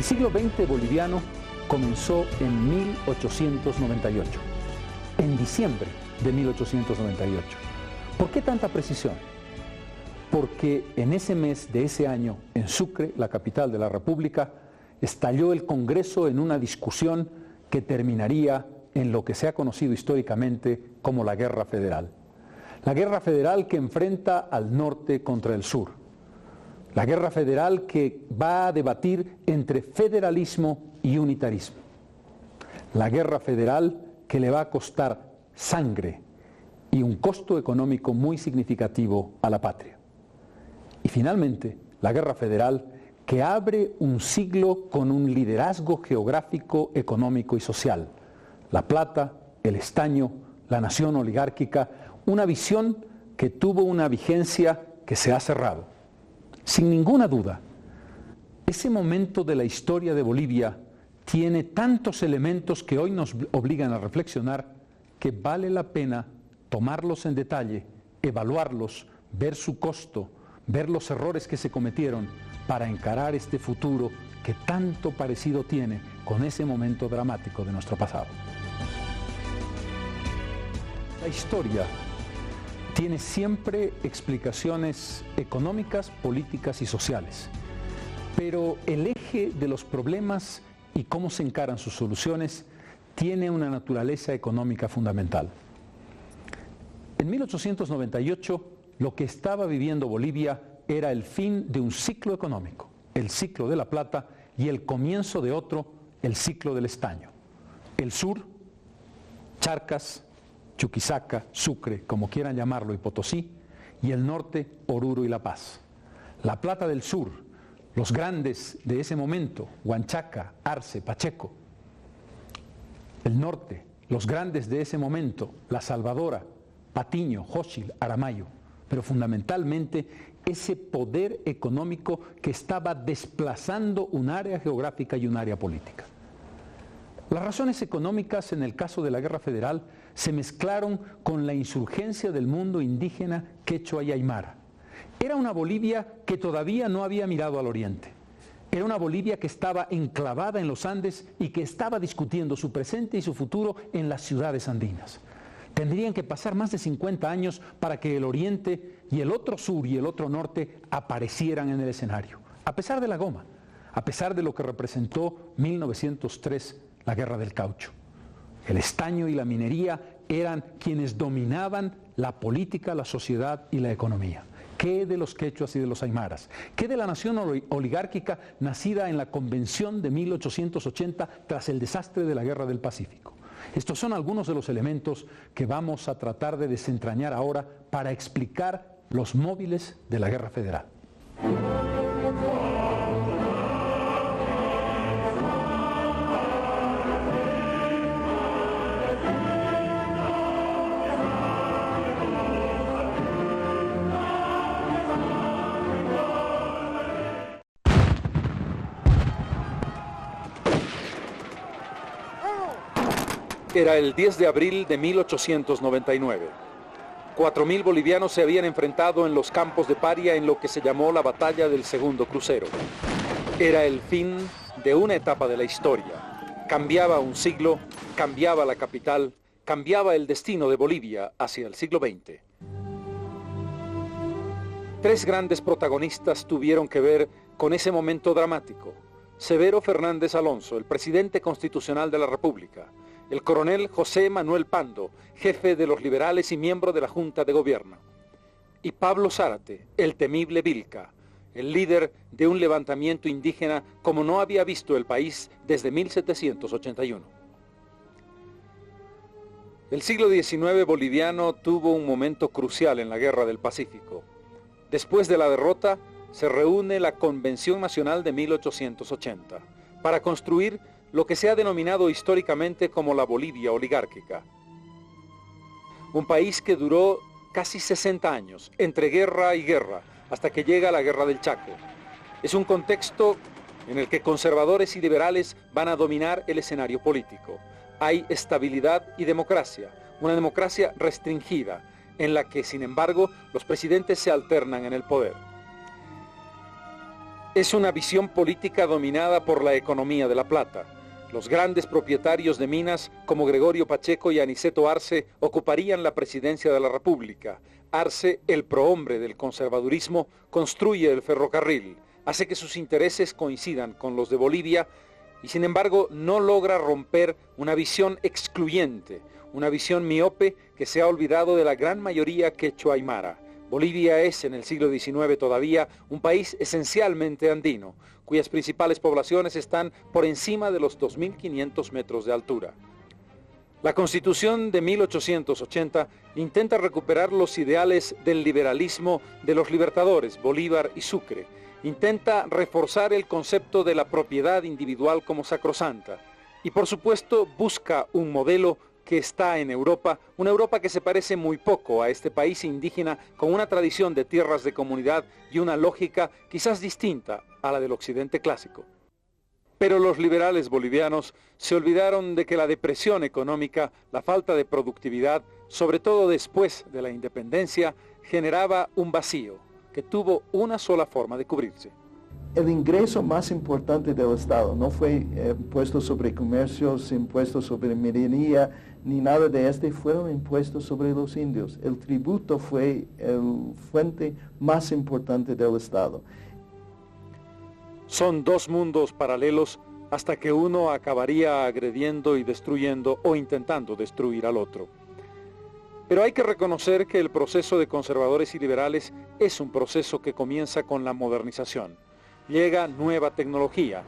El siglo XX boliviano comenzó en 1898, en diciembre de 1898. ¿Por qué tanta precisión? Porque en ese mes de ese año, en Sucre, la capital de la República, estalló el Congreso en una discusión que terminaría en lo que se ha conocido históricamente como la Guerra Federal. La Guerra Federal que enfrenta al norte contra el sur. La Guerra Federal que va a debatir entre federalismo y unitarismo. La Guerra Federal que le va a costar sangre y un costo económico muy significativo a la patria. Y finalmente, la Guerra Federal que abre un siglo con un liderazgo geográfico, económico y social. La Plata, el Estaño, la nación oligárquica, una visión que tuvo una vigencia que se ha cerrado. Sin ninguna duda, ese momento de la historia de Bolivia tiene tantos elementos que hoy nos obligan a reflexionar que vale la pena tomarlos en detalle, evaluarlos, ver su costo, ver los errores que se cometieron para encarar este futuro que tanto parecido tiene con ese momento dramático de nuestro pasado. La historia tiene siempre explicaciones económicas, políticas y sociales, pero el eje de los problemas y cómo se encaran sus soluciones tiene una naturaleza económica fundamental. En 1898, lo que estaba viviendo Bolivia era el fin de un ciclo económico, el ciclo de la plata, y el comienzo de otro, el ciclo del estaño. El sur, Charcas, Chuquisaca, Sucre, como quieran llamarlo, y Potosí, y el norte, Oruro y La Paz. La plata del sur, los grandes de ese momento, Huanchaca, Arce, Pacheco. El norte, los grandes de ese momento, La Salvadora, Patiño, Xochitl, Aramayo. Pero fundamentalmente ese poder económico que estaba desplazando un área geográfica y un área política. Las razones económicas en el caso de la Guerra Federal se mezclaron con la insurgencia del mundo indígena quechua y aymara. Era una Bolivia que todavía no había mirado al oriente. Era una Bolivia que estaba enclavada en los Andes y que estaba discutiendo su presente y su futuro en las ciudades andinas. Tendrían que pasar más de 50 años para que el oriente y el otro sur y el otro norte aparecieran en el escenario. A pesar de la goma, a pesar de lo que representó 1903, la Guerra del Caucho. El estaño y la minería eran quienes dominaban la política, la sociedad y la economía. ¿Qué de los quechuas y de los aymaras? ¿Qué de la nación oligárquica nacida en la Convención de 1880 tras el desastre de la Guerra del Pacífico? Estos son algunos de los elementos que vamos a tratar de desentrañar ahora para explicar los móviles de la Guerra Federal. Era el 10 de abril de 1899. 4.000 bolivianos se habían enfrentado en los campos de Paria en lo que se llamó la Batalla del Segundo Crucero. Era el fin de una etapa de la historia. Cambiaba un siglo, cambiaba la capital, cambiaba el destino de Bolivia hacia el siglo XX. Tres grandes protagonistas tuvieron que ver con ese momento dramático. Severo Fernández Alonso, el presidente constitucional de la República. El coronel José Manuel Pando, jefe de los liberales y miembro de la Junta de Gobierno. Y Pablo Zárate, el temible Vilca, el líder de un levantamiento indígena como no había visto el país desde 1781. El siglo XIX boliviano tuvo un momento crucial en la Guerra del Pacífico. Después de la derrota, se reúne la Convención Nacional de 1880 para construir lo que se ha denominado históricamente como la Bolivia oligárquica. Un país que duró casi 60 años, entre guerra y guerra, hasta que llega la Guerra del Chaco. Es un contexto en el que conservadores y liberales van a dominar el escenario político. Hay estabilidad y democracia, una democracia restringida, en la que, sin embargo, los presidentes se alternan en el poder. Es una visión política dominada por la economía de la plata. Los grandes propietarios de minas, como Gregorio Pacheco y Aniceto Arce, ocuparían la presidencia de la República. Arce, el prohombre del conservadurismo, construye el ferrocarril, hace que sus intereses coincidan con los de Bolivia y sin embargo no logra romper una visión excluyente, una visión miope que se ha olvidado de la gran mayoría quechua aymara. Bolivia es en el siglo XIX todavía un país esencialmente andino, cuyas principales poblaciones están por encima de los 2.500 metros de altura. La Constitución de 1880 intenta recuperar los ideales del liberalismo de los libertadores, Bolívar y Sucre. Intenta reforzar el concepto de la propiedad individual como sacrosanta. Y por supuesto busca un modelo que está en Europa, una Europa que se parece muy poco a este país indígena con una tradición de tierras de comunidad y una lógica quizás distinta a la del occidente clásico. Pero los liberales bolivianos se olvidaron de que la depresión económica, la falta de productividad, sobre todo después de la independencia, generaba un vacío que tuvo una sola forma de cubrirse. El ingreso más importante del Estado no fue impuestos sobre comercios, impuestos sobre minería, ni nada de este, fueron impuestos sobre los indios. El tributo fue la fuente más importante del Estado. Son dos mundos paralelos hasta que uno acabaría agrediendo y destruyendo o intentando destruir al otro. Pero hay que reconocer que el proceso de conservadores y liberales es un proceso que comienza con la modernización. Llega nueva tecnología,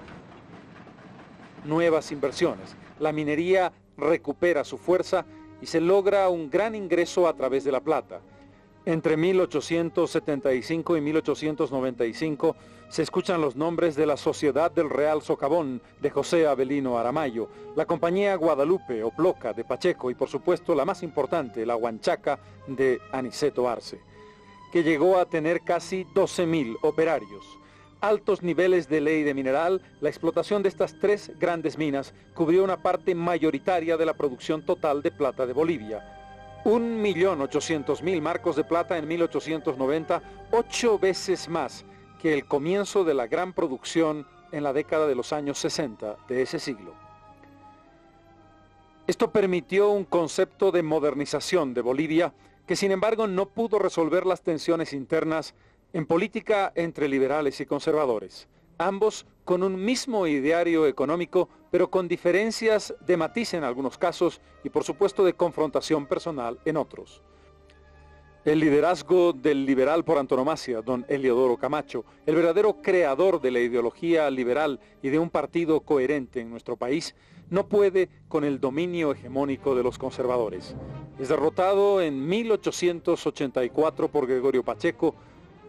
nuevas inversiones. La minería recupera su fuerza y se logra un gran ingreso a través de la plata. Entre 1875 y 1895 se escuchan los nombres de la Sociedad del Real Socavón de José Avelino Aramayo, la Compañía Guadalupe o Ploca de Pacheco y por supuesto la más importante, la Huanchaca de Aniceto Arce, que llegó a tener casi 12.000 operarios. Altos niveles de ley de mineral, la explotación de estas tres grandes minas cubrió una parte mayoritaria de la producción total de plata de Bolivia. 1.800.000 marcos de plata en 1890, 8 veces más que el comienzo de la gran producción en la década de los años 60 de ese siglo. Esto permitió un concepto de modernización de Bolivia que sin embargo no pudo resolver las tensiones internas en política entre liberales y conservadores, ambos con un mismo ideario económico, pero con diferencias de matiz en algunos casos y por supuesto de confrontación personal en otros. El liderazgo del liberal por antonomasia, don Eliodoro Camacho, el verdadero creador de la ideología liberal y de un partido coherente en nuestro país, no puede con el dominio hegemónico de los conservadores. Es derrotado en 1884 por Gregorio Pacheco,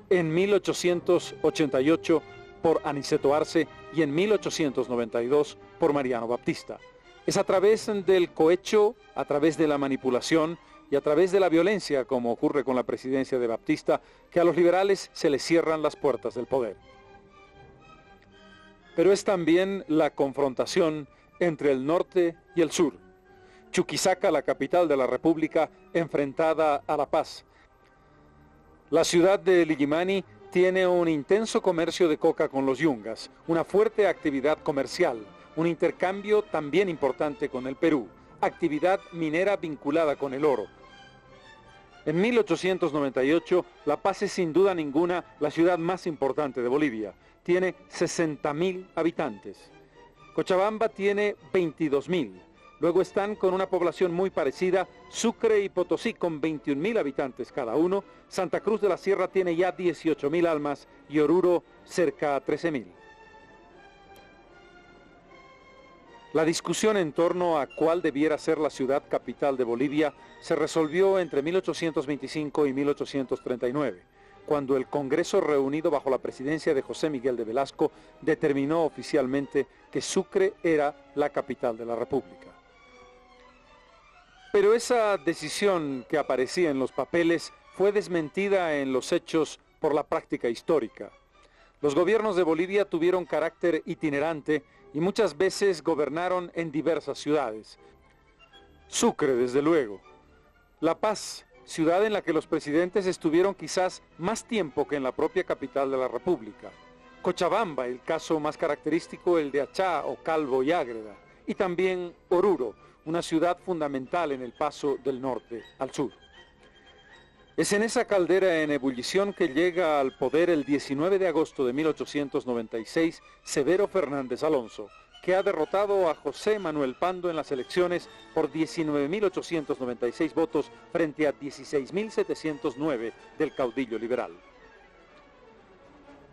en 1888 por Aniceto Arce y en 1892 por Mariano Baptista. Es a través del cohecho, a través de la manipulación y a través de la violencia, como ocurre con la presidencia de Baptista, que a los liberales se les cierran las puertas del poder. Pero es también la confrontación entre el norte y el sur. Chuquisaca, la capital de la República, enfrentada a La Paz. La ciudad de Illimani tiene un intenso comercio de coca con los yungas, una fuerte actividad comercial, un intercambio también importante con el Perú, actividad minera vinculada con el oro. En 1898, La Paz es sin duda ninguna la ciudad más importante de Bolivia. Tiene 60.000 habitantes. Cochabamba tiene 22.000. Luego están con una población muy parecida Sucre y Potosí con 21.000 habitantes cada uno. Santa Cruz de la Sierra tiene ya 18.000 almas y Oruro cerca a 13.000. La discusión en torno a cuál debiera ser la ciudad capital de Bolivia se resolvió entre 1825 y 1839, cuando el Congreso reunido bajo la presidencia de José Miguel de Velasco determinó oficialmente que Sucre era la capital de la República. Pero esa decisión que aparecía en los papeles fue desmentida en los hechos por la práctica histórica. Los gobiernos de Bolivia tuvieron carácter itinerante y muchas veces gobernaron en diversas ciudades. Sucre, desde luego. La Paz, ciudad en la que los presidentes estuvieron quizás más tiempo que en la propia capital de la República. Cochabamba, el caso más característico, el de Achá o Calvo y Ágreda, y también Oruro, una ciudad fundamental en el paso del norte al sur. Es en esa caldera en ebullición que llega al poder el 19 de agosto de 1896 Severo Fernández Alonso, que ha derrotado a José Manuel Pando en las elecciones por 19.896 votos frente a 16.709 del caudillo liberal.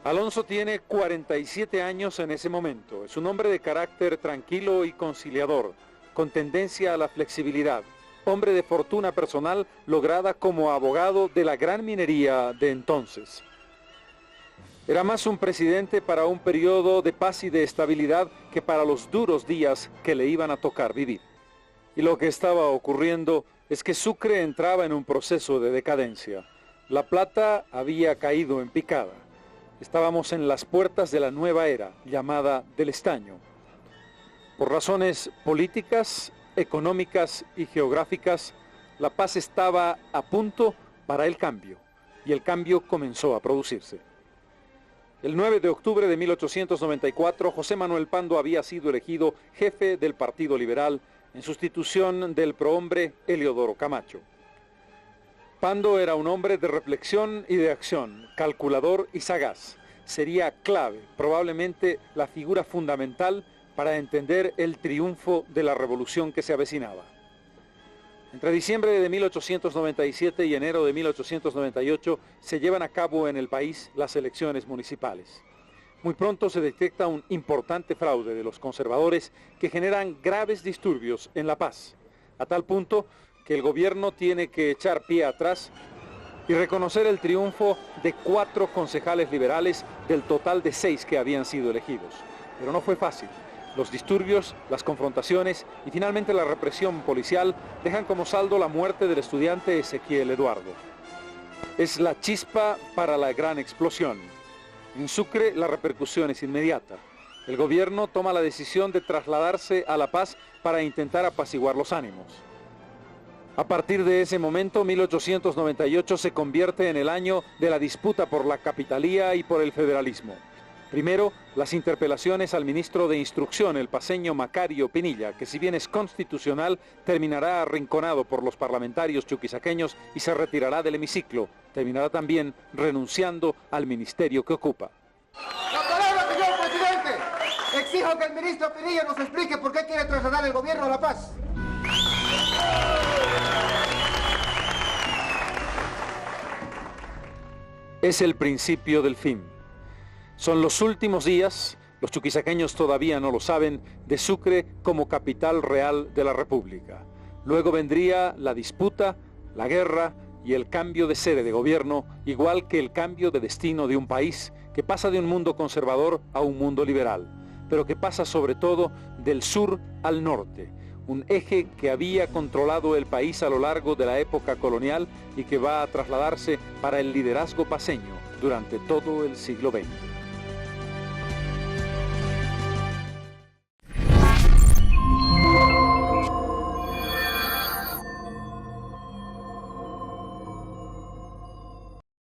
Alonso tiene 47 años en ese momento. Es un hombre de carácter tranquilo y conciliador, con tendencia a la flexibilidad. Hombre de fortuna personal lograda como abogado de la gran minería de entonces. Era más un presidente para un periodo de paz y de estabilidad que para los duros días que le iban a tocar vivir. Y lo que estaba ocurriendo es que Sucre entraba en un proceso de decadencia. La plata había caído en picada. Estábamos en las puertas de la nueva era, llamada del estaño. Por razones políticas, económicas y geográficas, la paz estaba a punto para el cambio, y el cambio comenzó a producirse. El 9 de octubre de 1894, José Manuel Pando había sido elegido jefe del Partido Liberal en sustitución del prohombre Heliodoro Camacho. Pando era un hombre de reflexión y de acción, calculador y sagaz. Sería clave, probablemente la figura fundamental para entender el triunfo de la revolución que se avecinaba. Entre diciembre de 1897 y enero de 1898 se llevan a cabo en el país las elecciones municipales. Muy pronto se detecta un importante fraude de los conservadores que generan graves disturbios en La Paz, a tal punto que el gobierno tiene que echar pie atrás y reconocer el triunfo de 4 concejales liberales del total de 6 que habían sido elegidos. Pero no fue fácil. Los disturbios, las confrontaciones y finalmente la represión policial dejan como saldo la muerte del estudiante Ezequiel Eduardo. Es la chispa para la gran explosión. En Sucre la repercusión es inmediata. El gobierno toma la decisión de trasladarse a La Paz para intentar apaciguar los ánimos. A partir de ese momento, 1898 se convierte en el año de la disputa por la capitalía y por el federalismo. Primero, las interpelaciones al ministro de Instrucción, el paceño Macario Pinilla, que si bien es constitucional, terminará arrinconado por los parlamentarios chuquisaqueños y se retirará del hemiciclo. Terminará también renunciando al ministerio que ocupa. ¡La palabra, señor presidente! Exijo que el ministro Pinilla nos explique por qué quiere trasladar el gobierno a La Paz. Es el principio del fin. Son los últimos días, los chuquisaqueños todavía no lo saben, de Sucre como capital real de la República. Luego vendría la disputa, la guerra y el cambio de sede de gobierno, igual que el cambio de destino de un país que pasa de un mundo conservador a un mundo liberal, pero que pasa sobre todo del sur al norte, un eje que había controlado el país a lo largo de la época colonial y que va a trasladarse para el liderazgo paceño durante todo el siglo XX.